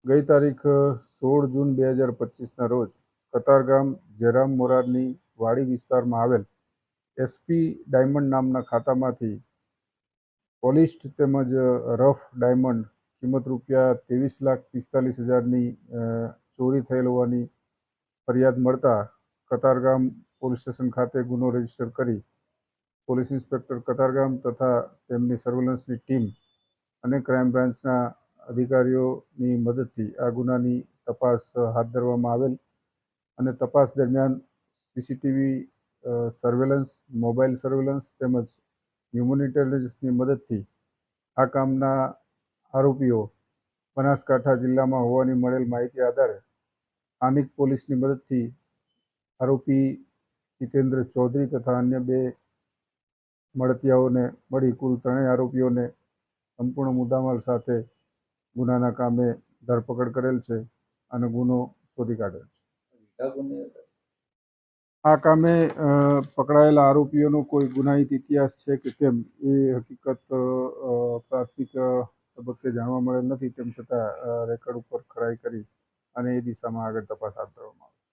ગઈ તારીખ 16 જૂન 2025ના રોજ કતારગામ જયરામ મોરારની વાડી વિસ્તારમાં આવેલ એસપી ડાયમંડ નામના ખાતામાંથી પોલિશ્ડ તેમજ રફ ડાયમંડ કિંમત ₹23,45,000ની ચોરી થયેલ હોવાની ફરિયાદ મળતા કતારગામ પોલીસ સ્ટેશન ખાતે ગુનો રજીસ્ટર કરી પોલીસ ઇન્સ્પેક્ટર કતારગામ તથા તેમની સર્વેલન્સની ટીમ અને ક્રાઇમ બ્રાન્ચના અધિકારીઓની મદદથી આ ગુનાની તપાસ હાથ ધરવામાં આવેલ અને તપાસ દરમિયાન સીસીટીવી સર્વેલન્સ, મોબાઈલ સર્વેલન્સ તેમજ હ્યુમન ઇન્ટેલિજન્સની મદદથી આ કામના આરોપીઓ બનાસકાંઠા જિલ્લામાં હોવાની મળેલ માહિતી આધારે સ્થાનિક પોલીસની મદદથી આરોપી જીતેન્દ્ર ચૌધરી તથા અન્ય 2 મળતિયાઓને મળી કુલ 3 આરોપીઓને સંપૂર્ણ મુદ્દામાલ સાથે ગુનાના કામે ધરપકડ કરેલ છે અને ગુનો શોધી કાઢેલ છે. આ કામે પકડાયેલા આરોપીઓનો કોઈ ગુનાહિત ઇતિહાસ છે કે કેમ એ હકીકત પ્રાથમિક તબક્કે જાણવા મળેલ નથી. તેમ છતાં રેકર્ડ ઉપર ખરાઈ કરી અને એ દિશામાં આગળ તપાસ હાથ ધરવામાં આવશે.